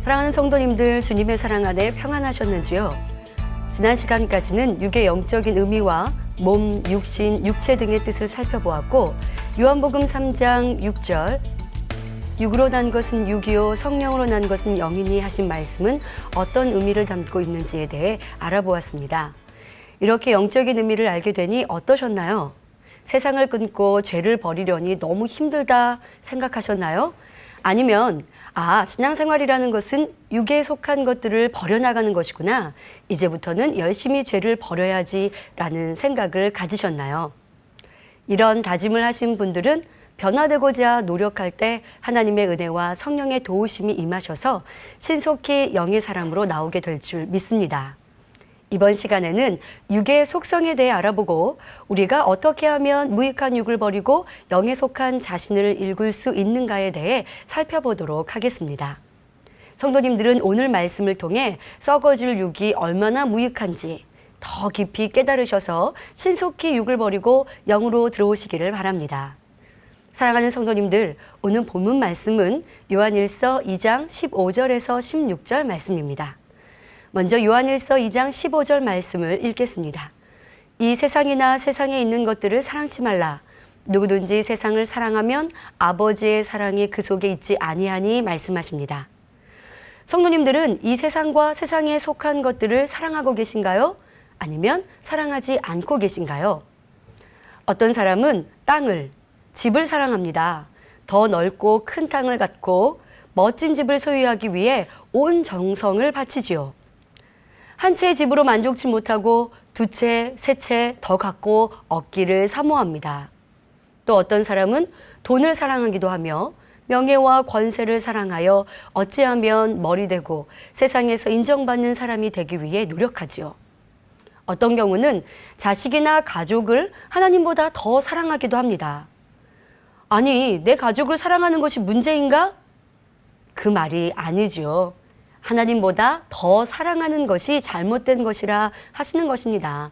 사랑하는 성도님들, 주님의 사랑 안에 평안하셨는지요? 지난 시간까지는 육의 영적인 의미와 몸, 육신, 육체 등의 뜻을 살펴보았고, 요한복음 3장 6절 육으로 난 것은 육이요 성령으로 난 것은 영이니 하신 말씀은 어떤 의미를 담고 있는지에 대해 알아보았습니다. 이렇게 영적인 의미를 알게 되니 어떠셨나요? 세상을 끊고 죄를 버리려니 너무 힘들다 생각하셨나요? 아니면 신앙생활이라는 것은 육에 속한 것들을 버려나가는 것이구나. 이제부터는 열심히 죄를 버려야지라는 생각을 가지셨나요? 이런 다짐을 하신 분들은 변화되고자 노력할 때 하나님의 은혜와 성령의 도우심이 임하셔서 신속히 영의 사람으로 나오게 될 줄 믿습니다. 이번 시간에는 육의 속성에 대해 알아보고 우리가 어떻게 하면 무익한 육을 버리고 영에 속한 자신을 읽을 수 있는가에 대해 살펴보도록 하겠습니다. 성도님들은 오늘 말씀을 통해 썩어질 육이 얼마나 무익한지 더 깊이 깨달으셔서 신속히 육을 버리고 영으로 들어오시기를 바랍니다. 사랑하는 성도님들, 오늘 본문 말씀은 요한일서 2장 15절에서 16절 말씀입니다. 먼저 요한일서 2장 15절 말씀을 읽겠습니다. 이 세상이나 세상에 있는 것들을 사랑치 말라. 누구든지 세상을 사랑하면 아버지의 사랑이 그 속에 있지 아니하니 말씀하십니다. 성도님들은 이 세상과 세상에 속한 것들을 사랑하고 계신가요? 아니면 사랑하지 않고 계신가요? 어떤 사람은 땅을, 집을 사랑합니다. 더 넓고 큰 땅을 갖고 멋진 집을 소유하기 위해 온 정성을 바치지요. 한 채의 집으로 만족치 못하고 두 채, 세 채 더 갖고 얻기를 사모합니다. 또 어떤 사람은 돈을 사랑하기도 하며 명예와 권세를 사랑하여 어찌하면 머리 되고 세상에서 인정받는 사람이 되기 위해 노력하지요. 어떤 경우는 자식이나 가족을 하나님보다 더 사랑하기도 합니다. 아니, 내 가족을 사랑하는 것이 문제인가? 그 말이 아니지요. 하나님보다 더 사랑하는 것이 잘못된 것이라 하시는 것입니다.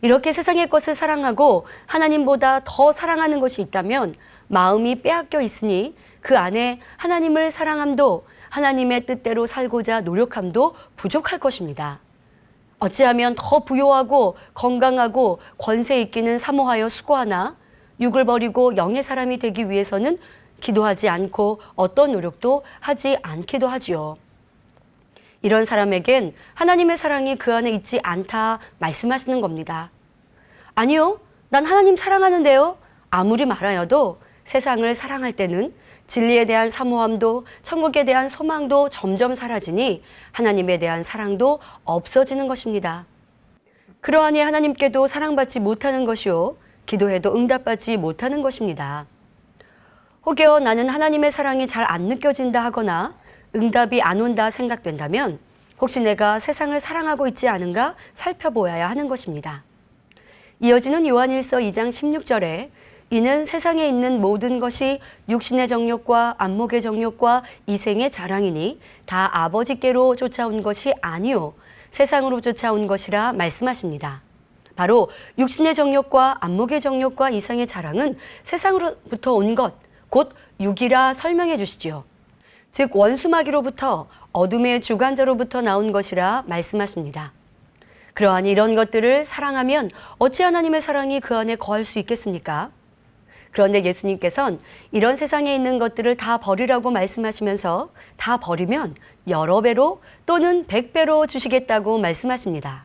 이렇게 세상의 것을 사랑하고 하나님보다 더 사랑하는 것이 있다면 마음이 빼앗겨 있으니 그 안에 하나님을 사랑함도 하나님의 뜻대로 살고자 노력함도 부족할 것입니다. 어찌하면 더 부요하고 건강하고 권세 있기는 사모하여 수고하나 육을 버리고 영의 사람이 되기 위해서는 기도하지 않고 어떤 노력도 하지 않기도 하지요. 이런 사람에겐 하나님의 사랑이 그 안에 있지 않다 말씀하시는 겁니다. 아니요, 난 하나님 사랑하는데요. 아무리 말하여도 세상을 사랑할 때는 진리에 대한 사모함도 천국에 대한 소망도 점점 사라지니 하나님에 대한 사랑도 없어지는 것입니다. 그러하니 하나님께도 사랑받지 못하는 것이요, 기도해도 응답받지 못하는 것입니다. 혹여 나는 하나님의 사랑이 잘 안 느껴진다 하거나 응답이 안 온다 생각된다면 혹시 내가 세상을 사랑하고 있지 않은가 살펴보아야 하는 것입니다. 이어지는 요한일서 2장 16절에 이는 세상에 있는 모든 것이 육신의 정욕과 안목의 정욕과 이생의 자랑이니 다 아버지께로 쫓아온 것이 아니요 세상으로 쫓아온 것이라 말씀하십니다. 바로 육신의 정욕과 안목의 정욕과 이생의 자랑은 세상으로부터 온 것, 곧 육이라 설명해 주시지요. 즉 원수마귀로부터 어둠의 주관자로부터 나온 것이라 말씀하십니다. 그러하니 이런 것들을 사랑하면 어찌 하나님의 사랑이 그 안에 거할 수 있겠습니까? 그런데 예수님께서는 이런 세상에 있는 것들을 다 버리라고 말씀하시면서 다 버리면 여러 배로 또는 100배로 주시겠다고 말씀하십니다.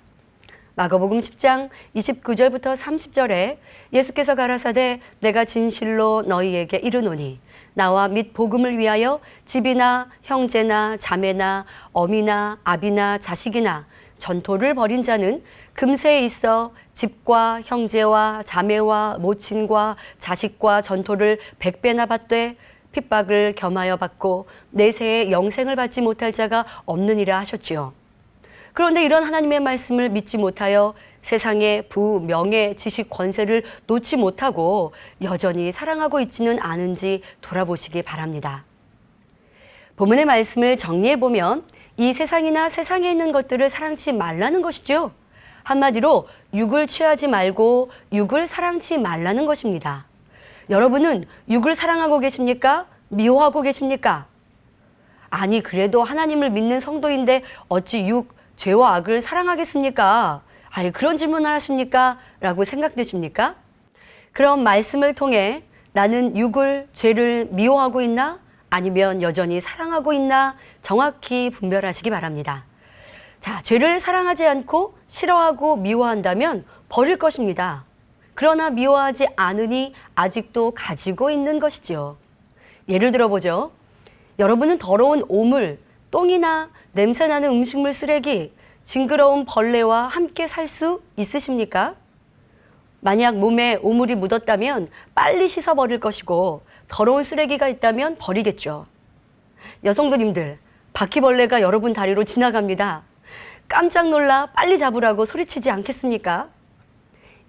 마가복음 10장 29절부터 30절에 예수께서 가라사대 내가 진실로 너희에게 이르노니 나와 및 복음을 위하여 집이나 형제나 자매나 어미나 아비나 자식이나 전토를 벌인 자는 금세에 있어 집과 형제와 자매와 모친과 자식과 전토를 100배나 받되 핍박을 겸하여 받고 내세에 영생을 받지 못할 자가 없느니라 하셨지요. 그런데 이런 하나님의 말씀을 믿지 못하여 세상의 부, 명예, 지식, 권세를 놓지 못하고 여전히 사랑하고 있지는 않은지 돌아보시기 바랍니다. 본문의 말씀을 정리해보면 이 세상이나 세상에 있는 것들을 사랑치 말라는 것이죠. 한마디로 육을 취하지 말고 육을 사랑치 말라는 것입니다. 여러분은 육을 사랑하고 계십니까? 미워하고 계십니까? 아니 그래도 하나님을 믿는 성도인데 어찌 죄와 악을 사랑하겠습니까? 아니 그런 질문을 하십니까? 라고 생각되십니까? 그럼 말씀을 통해 나는 죄를 미워하고 있나? 아니면 여전히 사랑하고 있나? 정확히 분별하시기 바랍니다. 자, 죄를 사랑하지 않고 싫어하고 미워한다면 버릴 것입니다. 그러나 미워하지 않으니 아직도 가지고 있는 것이죠. 예를 들어보죠. 여러분은 더러운 오물, 똥이나 냄새나는 음식물 쓰레기, 징그러운 벌레와 함께 살 수 있으십니까? 만약 몸에 오물이 묻었다면 빨리 씻어버릴 것이고 더러운 쓰레기가 있다면 버리겠죠. 여성들님들, 바퀴벌레가 여러분 다리로 지나갑니다. 깜짝 놀라 빨리 잡으라고 소리치지 않겠습니까?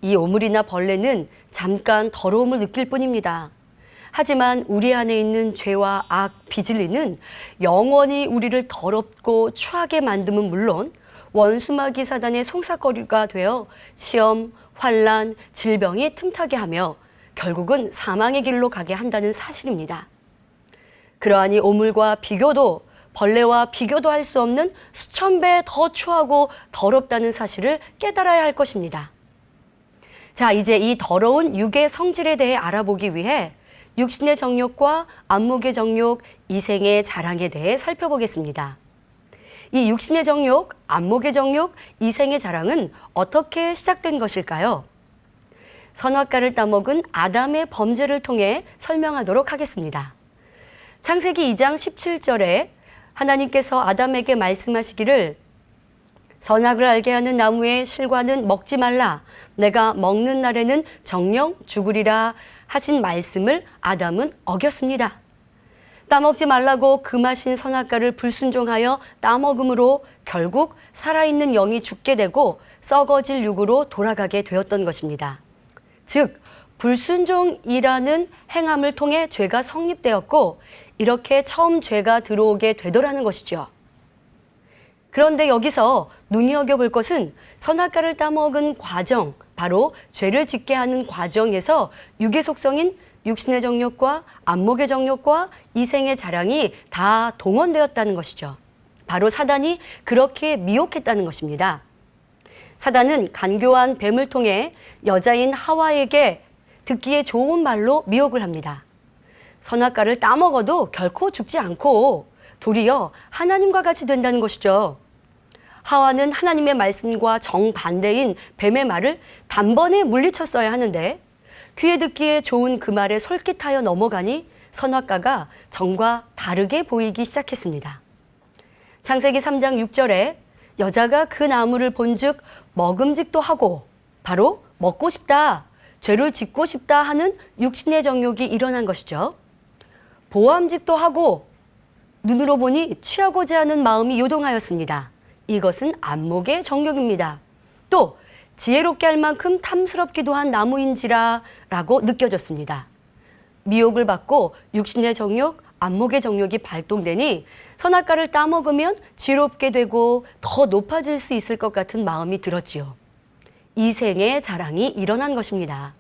이 오물이나 벌레는 잠깐 더러움을 느낄 뿐입니다. 하지만 우리 안에 있는 죄와 악, 비질리는 영원히 우리를 더럽고 추하게 만듦은 물론 원수마귀 사단의 송사거리가 되어 시험, 환난, 질병이 틈타게 하며 결국은 사망의 길로 가게 한다는 사실입니다. 그러하니 오물과 비교도 벌레와 비교도 할 수 없는 수천 배 더 추하고 더럽다는 사실을 깨달아야 할 것입니다. 자, 이제 이 더러운 육의 성질에 대해 알아보기 위해 육신의 정욕과 안목의 정욕, 이생의 자랑에 대해 살펴보겠습니다. 이 육신의 정욕, 안목의 정욕, 이생의 자랑은 어떻게 시작된 것일까요? 선악과를 따먹은 아담의 범죄를 통해 설명하도록 하겠습니다. 창세기 2장 17절에 하나님께서 아담에게 말씀하시기를 선악을 알게 하는 나무의 실과는 먹지 말라. 내가 먹는 날에는 정령 죽으리라 하신 말씀을 아담은 어겼습니다. 따먹지 말라고 금하신 선악과를 불순종하여 따먹음으로 결국 살아있는 영이 죽게 되고 썩어질 육으로 돌아가게 되었던 것입니다. 즉, 불순종이라는 행함을 통해 죄가 성립되었고 이렇게 처음 죄가 들어오게 되더라는 것이죠. 그런데 여기서 눈여겨볼 것은 선악과를 따먹은 과정, 바로 죄를 짓게 하는 과정에서 육의 속성인 육신의 정욕과 안목의 정욕과 이생의 자랑이 다 동원되었다는 것이죠. 바로 사단이 그렇게 미혹했다는 것입니다. 사단은 간교한 뱀을 통해 여자인 하와에게 듣기에 좋은 말로 미혹을 합니다. 선악과를 따먹어도 결코 죽지 않고 도리어 하나님과 같이 된다는 것이죠. 하와는 하나님의 말씀과 정반대인 뱀의 말을 단번에 물리쳤어야 하는데 귀에 듣기에 좋은 그 말에 솔깃하여 넘어가니 선악과가 정과 다르게 보이기 시작했습니다. 창세기 3장 6절에 여자가 그 나무를 본즉 먹음직도 하고 바로 먹고 싶다, 죄를 짓고 싶다 하는 육신의 정욕이 일어난 것이죠. 보암직도 하고 눈으로 보니 취하고자 하는 마음이 요동하였습니다. 이것은 안목의 정욕입니다. 또 지혜롭게 할 만큼 탐스럽기도 한 나무인지라 라고 느껴졌습니다. 미혹을 받고 육신의 정욕, 안목의 정욕이 발동되니 선악과를 따먹으면 지혜롭게 되고 더 높아질 수 있을 것 같은 마음이 들었지요. 이생의 자랑이 일어난 것입니다.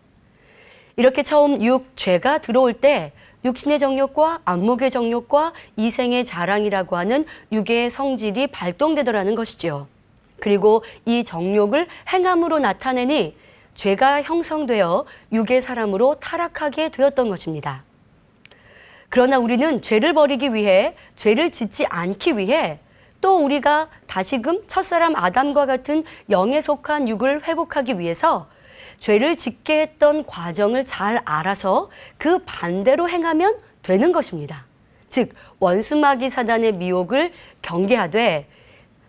이렇게 처음 죄가 들어올 때 육신의 정욕과 안목의 정욕과 이생의 자랑이라고 하는 육의 성질이 발동되더라는 것이죠. 그리고 이 정욕을 행함으로 나타내니 죄가 형성되어 육의 사람으로 타락하게 되었던 것입니다. 그러나 우리는 죄를 버리기 위해, 죄를 짓지 않기 위해 또 우리가 다시금 첫사람 아담과 같은 영에 속한 육을 회복하기 위해서 죄를 짓게 했던 과정을 잘 알아서 그 반대로 행하면 되는 것입니다. 즉, 원수마귀 사단의 미혹을 경계하되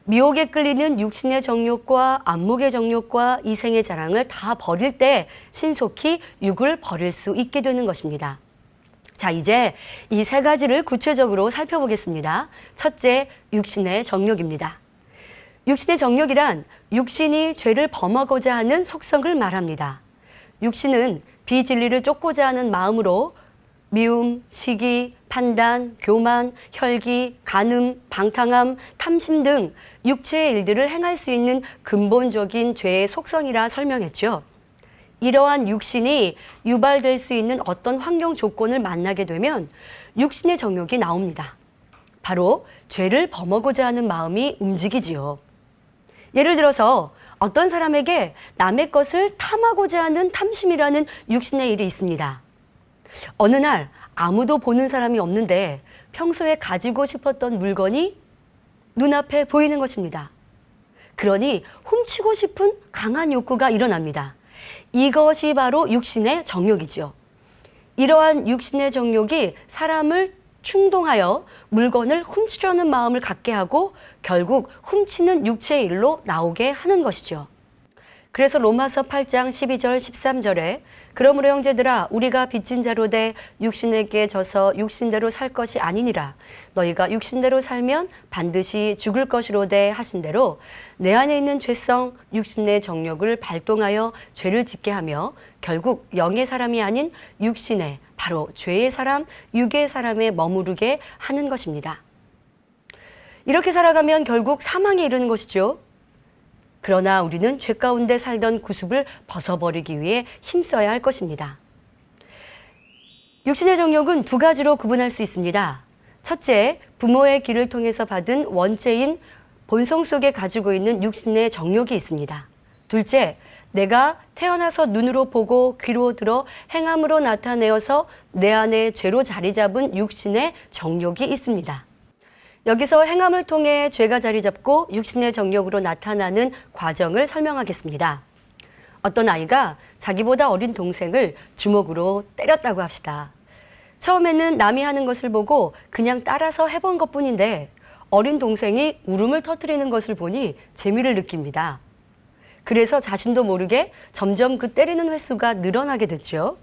미혹에 끌리는 육신의 정욕과 안목의 정욕과 이생의 자랑을 다 버릴 때 신속히 육을 버릴 수 있게 되는 것입니다. 자, 이제 이 세 가지를 구체적으로 살펴보겠습니다. 첫째, 육신의 정욕입니다. 육신의 정욕이란 육신이 죄를 범하고자 하는 속성을 말합니다. 육신은 비진리를 쫓고자 하는 마음으로 미움, 시기, 판단, 교만, 혈기, 간음, 방탕함, 탐심 등 육체의 일들을 행할 수 있는 근본적인 죄의 속성이라 설명했죠. 이러한 육신이 유발될 수 있는 어떤 환경 조건을 만나게 되면 육신의 정욕이 나옵니다. 바로 죄를 범하고자 하는 마음이 움직이지요. 예를 들어서 어떤 사람에게 남의 것을 탐하고자 하는 탐심이라는 육신의 일이 있습니다. 어느 날 아무도 보는 사람이 없는데 평소에 가지고 싶었던 물건이 눈앞에 보이는 것입니다. 그러니 훔치고 싶은 강한 욕구가 일어납니다. 이것이 바로 육신의 정욕이죠. 이러한 육신의 정욕이 사람을 충동하여 물건을 훔치려는 마음을 갖게 하고 결국 훔치는 육체의 일로 나오게 하는 것이죠. 그래서 로마서 8장 12절 13절에 그러므로 형제들아 우리가 빚진 자로 돼 육신에게 져서 육신대로 살 것이 아니니라. 너희가 육신대로 살면 반드시 죽을 것이로되 하신 대로 내 안에 있는 죄성 육신의 정욕을 발동하여 죄를 짓게 하며 결국 영의 사람이 아닌 육신의 바로 죄의 사람, 육의 사람에 머무르게 하는 것입니다. 이렇게 살아가면 결국 사망에 이르는 것이죠. 그러나 우리는 죄 가운데 살던 구습을 벗어버리기 위해 힘써야 할 것입니다. 육신의 정욕은 두 가지로 구분할 수 있습니다. 첫째, 부모의 길을 통해서 받은 원죄인 본성 속에 가지고 있는 육신의 정욕이 있습니다. 둘째, 내가 태어나서 눈으로 보고 귀로 들어 행함으로 나타내어서 내 안에 죄로 자리 잡은 육신의 정욕이 있습니다. 여기서 행함을 통해 죄가 자리 잡고 육신의 정욕으로 나타나는 과정을 설명하겠습니다. 어떤 아이가 자기보다 어린 동생을 주먹으로 때렸다고 합시다. 처음에는 남이 하는 것을 보고 그냥 따라서 해본 것뿐인데 어린 동생이 울음을 터뜨리는 것을 보니 재미를 느낍니다. 그래서 자신도 모르게 점점 그 때리는 횟수가 늘어나게 됐죠.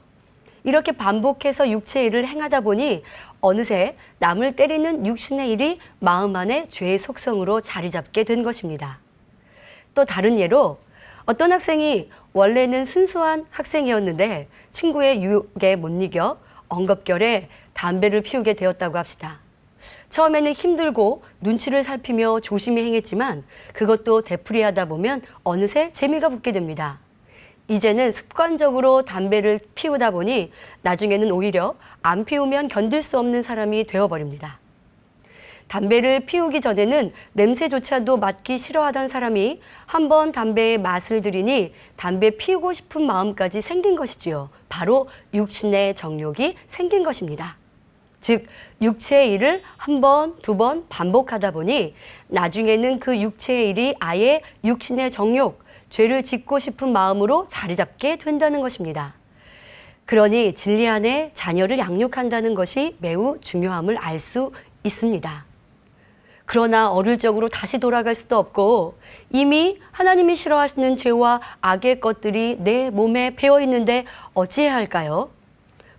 이렇게 반복해서 육체의 일을 행하다 보니 어느새 남을 때리는 육신의 일이 마음 안에 죄의 속성으로 자리 잡게 된 것입니다. 또 다른 예로 어떤 학생이 원래는 순수한 학생이었는데 친구의 유혹에 못 이겨 엉겁결에 담배를 피우게 되었다고 합시다. 처음에는 힘들고 눈치를 살피며 조심히 행했지만 그것도 되풀이하다 보면 어느새 재미가 붙게 됩니다. 이제는 습관적으로 담배를 피우다 보니 나중에는 오히려 안 피우면 견딜 수 없는 사람이 되어버립니다. 담배를 피우기 전에는 냄새조차도 맡기 싫어하던 사람이 한번 담배의 맛을 들이니 담배 피우고 싶은 마음까지 생긴 것이지요. 바로 육신의 정욕이 생긴 것입니다. 즉 육체의 일을 한 번, 두 번 반복하다 보니 나중에는 그 육체의 일이 아예 육신의 정욕, 죄를 짓고 싶은 마음으로 자리 잡게 된다는 것입니다. 그러니 진리 안에 자녀를 양육한다는 것이 매우 중요함을 알 수 있습니다. 그러나 어릴 적으로 다시 돌아갈 수도 없고 이미 하나님이 싫어하시는 죄와 악의 것들이 내 몸에 배어 있는데 어찌해야 할까요?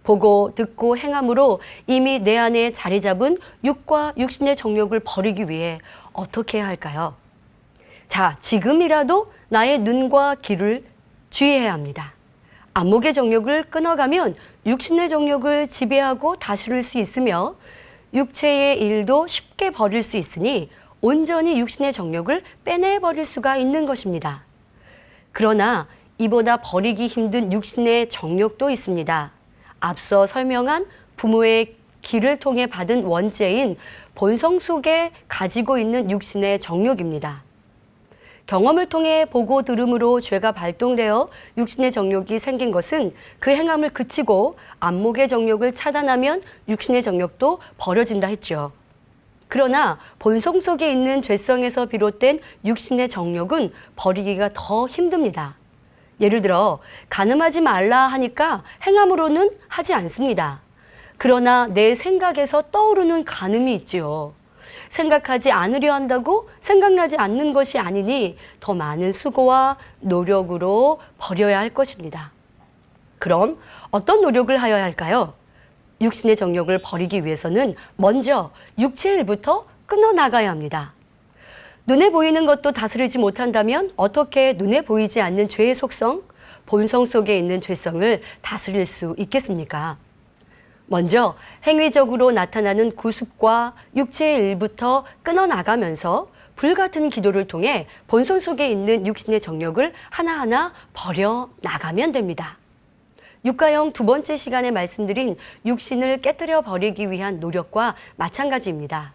보고 듣고 행함으로 이미 내 안에 자리 잡은 육과 육신의 정욕을 버리기 위해 어떻게 해야 할까요? 자, 지금이라도 나의 눈과 귀를 주의해야 합니다. 안목의 정욕을 끊어가면 육신의 정욕을 지배하고 다스릴 수 있으며 육체의 일도 쉽게 버릴 수 있으니 온전히 육신의 정욕을 빼내버릴 수가 있는 것입니다. 그러나 이보다 버리기 힘든 육신의 정욕도 있습니다. 앞서 설명한 부모의 길을 통해 받은 원죄인 본성 속에 가지고 있는 육신의 정욕입니다. 경험을 통해 보고 들음으로 죄가 발동되어 육신의 정욕이 생긴 것은 그 행함을 그치고 안목의 정욕을 차단하면 육신의 정욕도 버려진다 했죠. 그러나 본성 속에 있는 죄성에서 비롯된 육신의 정욕은 버리기가 더 힘듭니다. 예를 들어 간음하지 말라 하니까 행함으로는 하지 않습니다. 그러나 내 생각에서 떠오르는 간음이 있지요. 생각하지 않으려 한다고 생각나지 않는 것이 아니니 더 많은 수고와 노력으로 버려야 할 것입니다. 그럼 어떤 노력을 하여야 할까요? 육신의 정욕을 버리기 위해서는 먼저 육체의 일부터 끊어나가야 합니다. 눈에 보이는 것도 다스리지 못한다면 어떻게 눈에 보이지 않는 죄의 속성, 본성 속에 있는 죄성을 다스릴 수 있겠습니까? 먼저 행위적으로 나타나는 구습과 육체의 일부터 끊어나가면서 불같은 기도를 통해 본성 속에 있는 육신의 정욕을 하나하나 버려나가면 됩니다. 육가형 두 번째 시간에 말씀드린 육신을 깨뜨려 버리기 위한 노력과 마찬가지입니다.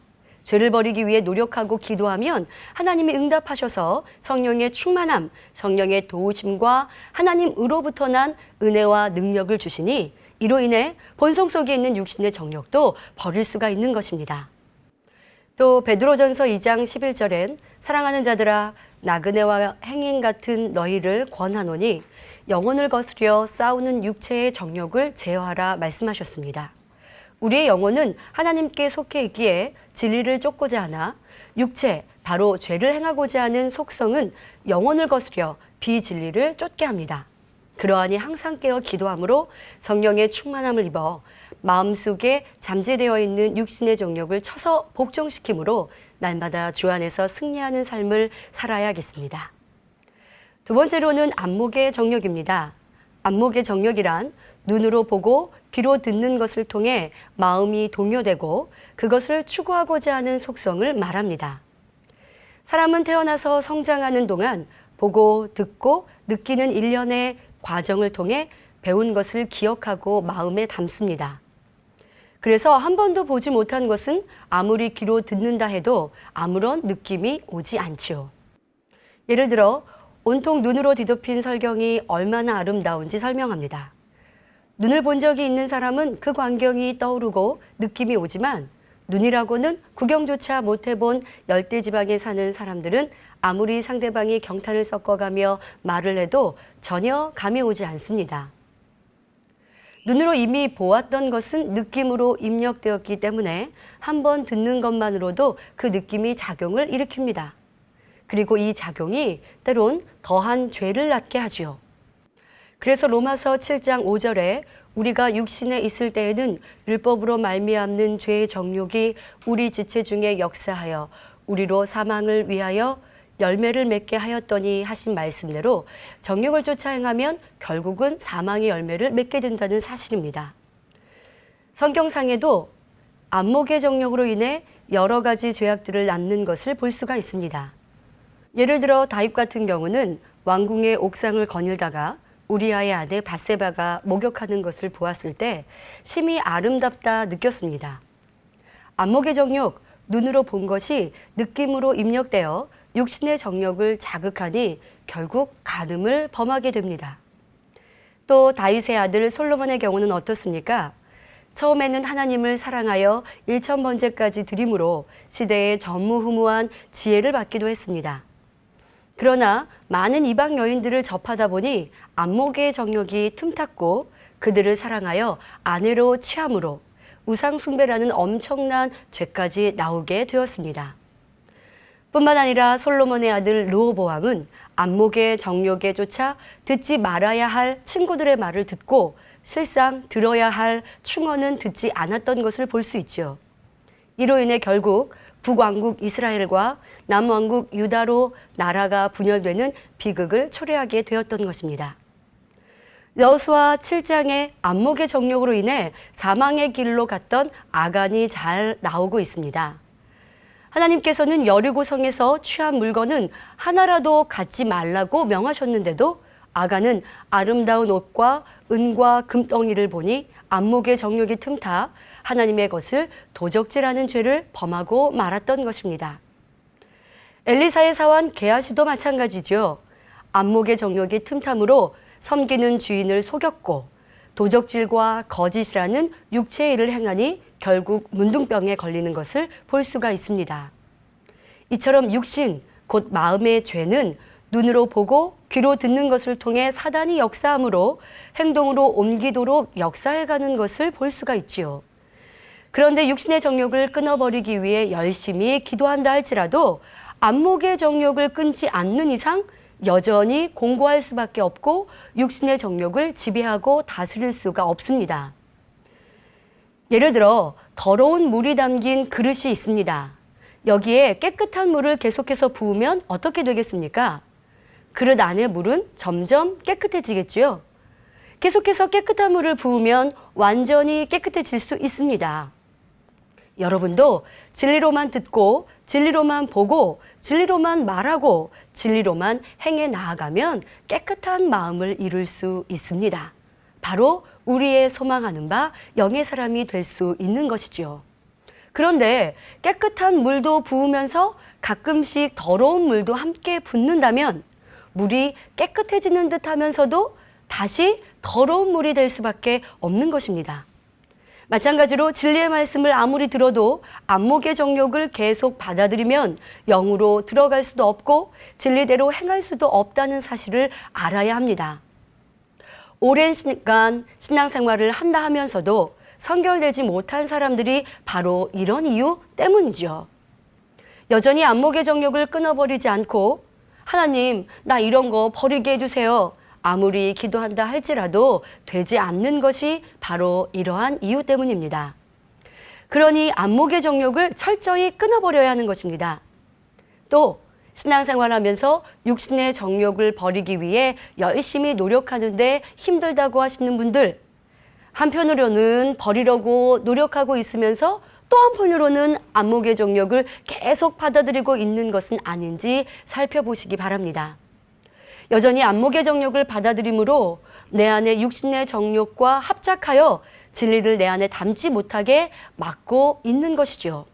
죄를 버리기 위해 노력하고 기도하면 하나님이 응답하셔서 성령의 충만함, 성령의 도우심과 하나님으로부터 난 은혜와 능력을 주시니 이로 인해 본성 속에 있는 육신의 정욕도 버릴 수가 있는 것입니다. 또 베드로전서 2장 11절엔 사랑하는 자들아 나그네와 행인 같은 너희를 권하노니 영혼을 거스려 싸우는 육체의 정욕을 제어하라 말씀하셨습니다. 우리의 영혼은 하나님께 속해 있기에 진리를 쫓고자 하나 육체, 바로 죄를 행하고자 하는 속성은 영혼을 거스려 비진리를 쫓게 합니다. 그러하니 항상 깨어 기도함으로 성령의 충만함을 입어 마음속에 잠재되어 있는 육신의 정욕을 쳐서 복종시키므로 날마다 주 안에서 승리하는 삶을 살아야겠습니다. 두 번째로는 안목의 정욕입니다. 안목의 정욕이란 눈으로 보고 귀로 듣는 것을 통해 마음이 동요되고 그것을 추구하고자 하는 속성을 말합니다. 사람은 태어나서 성장하는 동안 보고 듣고 느끼는 일련의 과정을 통해 배운 것을 기억하고 마음에 담습니다. 그래서 한 번도 보지 못한 것은 아무리 귀로 듣는다 해도 아무런 느낌이 오지 않지요. 예를 들어 온통 눈으로 뒤덮인 설경이 얼마나 아름다운지 설명합니다. 눈을 본 적이 있는 사람은 그 광경이 떠오르고 느낌이 오지만 눈이라고는 구경조차 못 해본 열대지방에 사는 사람들은 아무리 상대방이 경탄을 섞어가며 말을 해도 전혀 감이 오지 않습니다. 눈으로 이미 보았던 것은 느낌으로 입력되었기 때문에 한 번 듣는 것만으로도 그 느낌이 작용을 일으킵니다. 그리고 이 작용이 때론 더한 죄를 낳게 하지요. 그래서 로마서 7장 5절에 우리가 육신에 있을 때에는 율법으로 말미암는 죄의 정욕이 우리 지체 중에 역사하여 우리로 사망을 위하여 열매를 맺게 하였더니 하신 말씀대로 정욕을 쫓아 행하면 결국은 사망의 열매를 맺게 된다는 사실입니다. 성경상에도 안목의 정욕으로 인해 여러 가지 죄악들을 낳는 것을 볼 수가 있습니다. 예를 들어 다윗 같은 경우는 왕궁의 옥상을 거닐다가 우리아의 아내 밧세바가 목욕하는 것을 보았을 때 심히 아름답다 느꼈습니다. 안목의 정욕, 눈으로 본 것이 느낌으로 입력되어 육신의 정욕을 자극하니 결국 간음을 범하게 됩니다. 또 다윗의 아들 솔로몬의 경우는 어떻습니까? 처음에는 하나님을 사랑하여 1000번제까지 드림으로 시대의 전무후무한 지혜를 받기도 했습니다. 그러나 많은 이방 여인들을 접하다 보니 안목의 정욕이 틈탔고 그들을 사랑하여 아내로 취함으로 우상 숭배라는 엄청난 죄까지 나오게 되었습니다. 뿐만 아니라 솔로몬의 아들 르호보암은 안목의 정욕에 쫓아 듣지 말아야 할 친구들의 말을 듣고 실상 들어야 할 충언은 듣지 않았던 것을 볼 수 있죠. 이로 인해 결국 북왕국 이스라엘과 남왕국 유다로 나라가 분열되는 비극을 초래하게 되었던 것입니다. 여호수아 7장의 안목의 정욕으로 인해 사망의 길로 갔던 아간이 잘 나오고 있습니다. 하나님께서는 여리고성에서 취한 물건은 하나라도 갖지 말라고 명하셨는데도 아간은 아름다운 옷과 은과 금덩이를 보니 안목의 정욕이 틈타 하나님의 것을 도적질하는 죄를 범하고 말았던 것입니다. 엘리사의 사환 게하시도 마찬가지죠. 안목의 정욕이 틈탐으로 섬기는 주인을 속였고 도적질과 거짓이라는 육체의 일을 행하니 결국 문둥병에 걸리는 것을 볼 수가 있습니다. 이처럼 육신, 곧 마음의 죄는 눈으로 보고 귀로 듣는 것을 통해 사단이 역사함으로 행동으로 옮기도록 역사해가는 것을 볼 수가 있지요. 그런데 육신의 정욕을 끊어버리기 위해 열심히 기도한다 할지라도 안목의 정욕을 끊지 않는 이상 여전히 공고할 수밖에 없고 육신의 정욕을 지배하고 다스릴 수가 없습니다. 예를 들어 더러운 물이 담긴 그릇이 있습니다. 여기에 깨끗한 물을 계속해서 부으면 어떻게 되겠습니까? 그릇 안의 물은 점점 깨끗해지겠지요. 계속해서 깨끗한 물을 부으면 완전히 깨끗해질 수 있습니다. 여러분도 진리로만 듣고 진리로만 보고 진리로만 말하고 진리로만 행해 나아가면 깨끗한 마음을 이룰 수 있습니다. 바로 우리의 소망하는 바 영의 사람이 될 수 있는 것이죠. 그런데 깨끗한 물도 부으면서 가끔씩 더러운 물도 함께 붓는다면 물이 깨끗해지는 듯 하면서도 다시 더러운 물이 될 수밖에 없는 것입니다. 마찬가지로 진리의 말씀을 아무리 들어도 안목의 정욕을 계속 받아들이면 영으로 들어갈 수도 없고 진리대로 행할 수도 없다는 사실을 알아야 합니다. 오랜 시간 신앙생활을 한다 하면서도 성결되지 못한 사람들이 바로 이런 이유 때문이죠. 여전히 안목의 정욕을 끊어버리지 않고 하나님, 나 이런 거 버리게 해주세요. 아무리 기도한다 할지라도 되지 않는 것이 바로 이러한 이유 때문입니다. 그러니 안목의 정욕을 철저히 끊어버려야 하는 것입니다. 또 신앙생활하면서 육신의 정욕을 버리기 위해 열심히 노력하는데 힘들다고 하시는 분들, 한편으로는 버리려고 노력하고 있으면서 또 한편으로는 안목의 정욕을 계속 받아들이고 있는 것은 아닌지 살펴보시기 바랍니다. 여전히 안목의 정욕을 받아들임으로 내 안에 육신의 정욕과 합작하여 진리를 내 안에 담지 못하게 막고 있는 것이죠.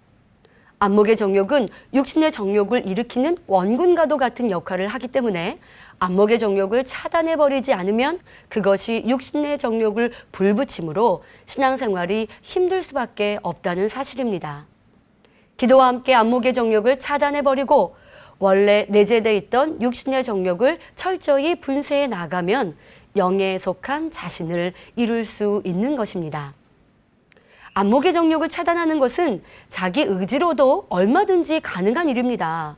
안목의 정욕은 육신의 정욕을 일으키는 원군과도 같은 역할을 하기 때문에 안목의 정욕을 차단해버리지 않으면 그것이 육신의 정욕을 불붙임으로 신앙생활이 힘들 수밖에 없다는 사실입니다. 기도와 함께 안목의 정욕을 차단해버리고 원래 내재되어 있던 육신의 정욕을 철저히 분쇄해 나가면 영에 속한 자신을 이룰 수 있는 것입니다. 안목의 정욕을 차단하는 것은 자기 의지로도 얼마든지 가능한 일입니다.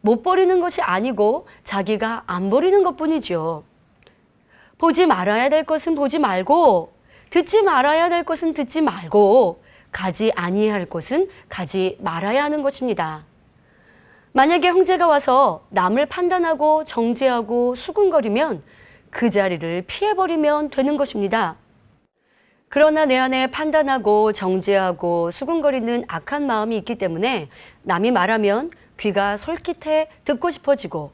못 버리는 것이 아니고 자기가 안 버리는 것뿐이죠. 보지 말아야 될 것은 보지 말고, 듣지 말아야 될 것은 듣지 말고, 가지 아니해야 할 곳은 가지 말아야 하는 것입니다. 만약에 형제가 와서 남을 판단하고 정죄하고 수군거리면 그 자리를 피해버리면 되는 것입니다. 그러나 내 안에 판단하고 정죄하고 수군거리는 악한 마음이 있기 때문에 남이 말하면 귀가 솔깃해 듣고 싶어지고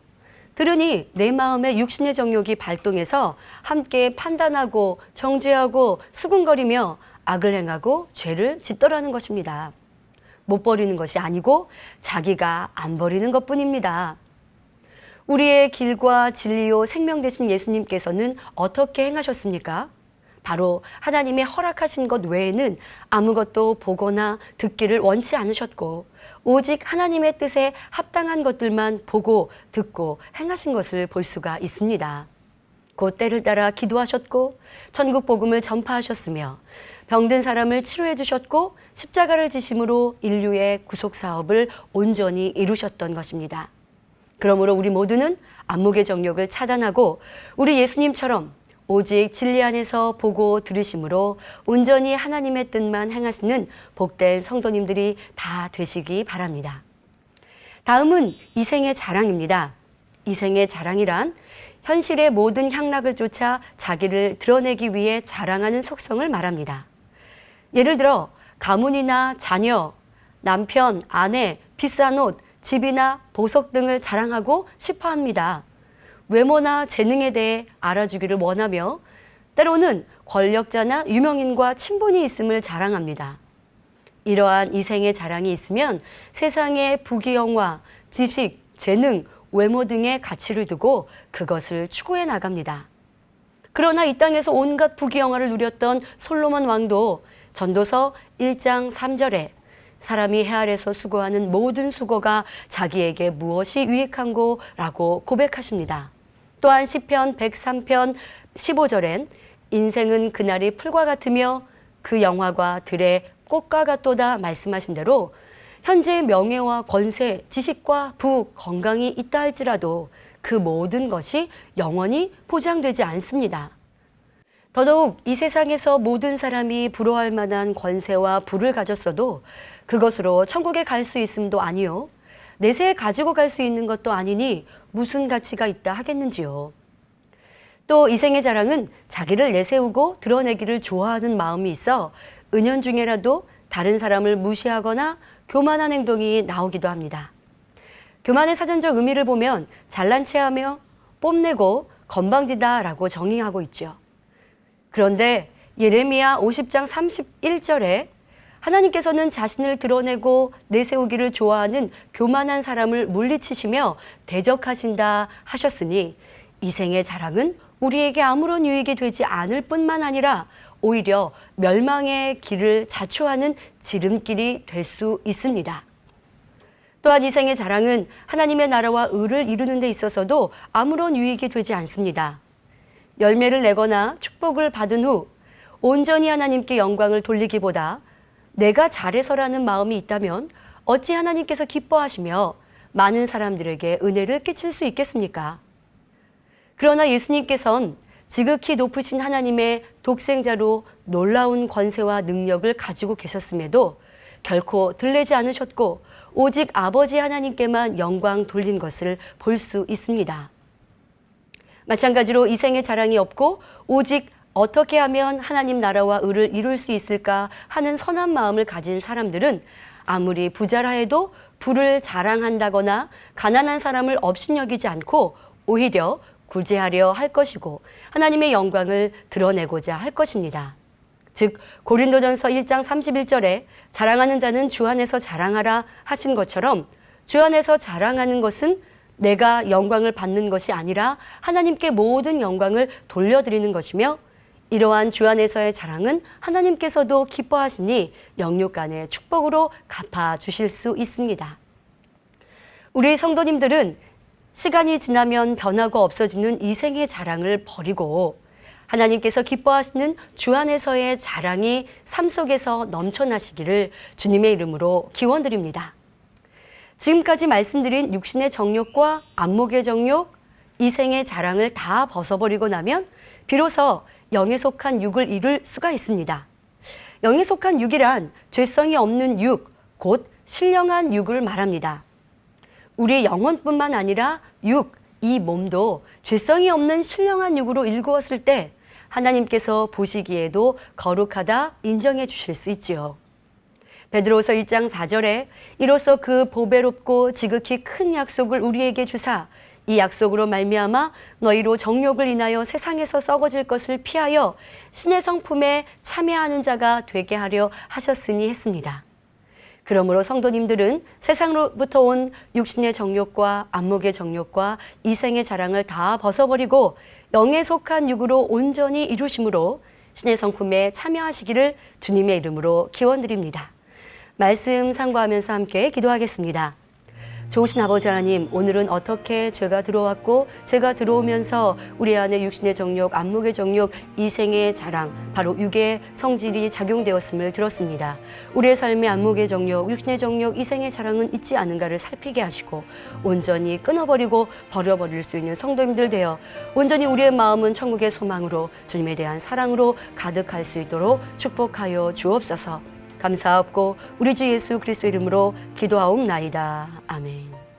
들으니 내 마음에 육신의 정욕이 발동해서 함께 판단하고 정죄하고 수군거리며 악을 행하고 죄를 짓더라는 것입니다. 못 버리는 것이 아니고 자기가 안 버리는 것뿐입니다. 우리의 길과 진리요 생명 되신 예수님께서는 어떻게 행하셨습니까? 바로 하나님의 허락하신 것 외에는 아무것도 보거나 듣기를 원치 않으셨고 오직 하나님의 뜻에 합당한 것들만 보고 듣고 행하신 것을 볼 수가 있습니다. 곧 때를 따라 기도하셨고 천국 복음을 전파하셨으며 병든 사람을 치료해 주셨고 십자가를 지심으로 인류의 구속 사업을 온전히 이루셨던 것입니다. 그러므로 우리 모두는 안목의 정욕을 차단하고 우리 예수님처럼 오직 진리 안에서 보고 들으심으로 온전히 하나님의 뜻만 행하시는 복된 성도님들이 다 되시기 바랍니다. 다음은 이생의 자랑입니다. 이생의 자랑이란 현실의 모든 향락을 쫓아 자기를 드러내기 위해 자랑하는 속성을 말합니다. 예를 들어 가문이나 자녀, 남편, 아내, 비싼 옷, 집이나 보석 등을 자랑하고 싶어합니다. 외모나 재능에 대해 알아주기를 원하며 때로는 권력자나 유명인과 친분이 있음을 자랑합니다. 이러한 이생의 자랑이 있으면 세상의 부귀영화, 지식, 재능, 외모 등의 가치를 두고 그것을 추구해 나갑니다. 그러나 이 땅에서 온갖 부귀영화를 누렸던 솔로몬 왕도 전도서 1장 3절에 사람이 해 아래서 수고하는 모든 수고가 자기에게 무엇이 유익한고 라고 고백하십니다. 또한 시편 103편 15절엔 인생은 그날이 풀과 같으며 그 영화가 들의 꽃과 같도다 말씀하신 대로 현재의 명예와 권세, 지식과 부, 건강이 있다 할지라도 그 모든 것이 영원히 보장되지 않습니다. 더더욱 이 세상에서 모든 사람이 부러워할 만한 권세와 부를 가졌어도 그것으로 천국에 갈 수 있음도 아니요 내세에 가지고 갈 수 있는 것도 아니니 무슨 가치가 있다 하겠는지요. 또 이생의 자랑은 자기를 내세우고 드러내기를 좋아하는 마음이 있어 은연중에라도 다른 사람을 무시하거나 교만한 행동이 나오기도 합니다. 교만의 사전적 의미를 보면 잘난 체하며 뽐내고 건방지다라고 정의하고 있죠. 그런데 예레미야 50장 31절에 하나님께서는 자신을 드러내고 내세우기를 좋아하는 교만한 사람을 물리치시며 대적하신다 하셨으니 이 생의 자랑은 우리에게 아무런 유익이 되지 않을 뿐만 아니라 오히려 멸망의 길을 자초하는 지름길이 될 수 있습니다. 또한 이 생의 자랑은 하나님의 나라와 의를 이루는 데 있어서도 아무런 유익이 되지 않습니다. 열매를 내거나 축복을 받은 후 온전히 하나님께 영광을 돌리기보다 내가 잘해서라는 마음이 있다면 어찌 하나님께서 기뻐하시며 많은 사람들에게 은혜를 끼칠 수 있겠습니까? 그러나 예수님께서는 지극히 높으신 하나님의 독생자로 놀라운 권세와 능력을 가지고 계셨음에도 결코 들리지 않으셨고 오직 아버지 하나님께만 영광 돌린 것을 볼 수 있습니다. 마찬가지로 이 생의 자랑이 없고 오직 어떻게 하면 하나님 나라와 의를 이룰 수 있을까 하는 선한 마음을 가진 사람들은 아무리 부자라 해도 부를 자랑한다거나 가난한 사람을 업신여기지 않고 오히려 구제하려 할 것이고 하나님의 영광을 드러내고자 할 것입니다. 즉 고린도전서 1장 31절에 자랑하는 자는 주 안에서 자랑하라 하신 것처럼 주 안에서 자랑하는 것은 내가 영광을 받는 것이 아니라 하나님께 모든 영광을 돌려드리는 것이며 이러한 주 안에서의 자랑은 하나님께서도 기뻐하시니 영육간의 축복으로 갚아주실 수 있습니다. 우리 성도님들은 시간이 지나면 변하고 없어지는 이 생의 자랑을 버리고 하나님께서 기뻐하시는 주 안에서의 자랑이 삶 속에서 넘쳐나시기를 주님의 이름으로 기원드립니다. 지금까지 말씀드린 육신의 정욕과 안목의 정욕, 이 생의 자랑을 다 벗어버리고 나면 비로소 영에 속한 육을 이룰 수가 있습니다. 영에 속한 육이란 죄성이 없는 육, 곧 신령한 육을 말합니다. 우리 영혼뿐만 아니라 육, 이 몸도 죄성이 없는 신령한 육으로 일구었을 때 하나님께서 보시기에도 거룩하다 인정해 주실 수 있지요. 베드로서 1장 4절에 이로써 그 보배롭고 지극히 큰 약속을 우리에게 주사 이 약속으로 말미암아 너희로 정욕을 인하여 세상에서 썩어질 것을 피하여 신의 성품에 참여하는 자가 되게 하려 하셨으니 했습니다. 그러므로 성도님들은 세상으로부터 온 육신의 정욕과 안목의 정욕과 이생의 자랑을 다 벗어버리고 영에 속한 육으로 온전히 이루심으로 신의 성품에 참여하시기를 주님의 이름으로 기원드립니다. 말씀 상고하면서 함께 기도하겠습니다. 좋으신 아버지 하나님, 오늘은 어떻게 죄가 들어왔고 죄가 들어오면서 우리 안에 육신의 정욕, 안목의 정욕, 이생의 자랑, 바로 육의 성질이 작용되었음을 들었습니다. 우리의 삶의 안목의 정욕, 육신의 정욕, 이생의 자랑은 있지 않은가를 살피게 하시고 온전히 끊어버리고 버려버릴 수 있는 성도님들 되어 온전히 우리의 마음은 천국의 소망으로 주님에 대한 사랑으로 가득할 수 있도록 축복하여 주옵소서. 감사하옵고 우리 주 예수 그리스도 이름으로 기도하옵나이다. 아멘.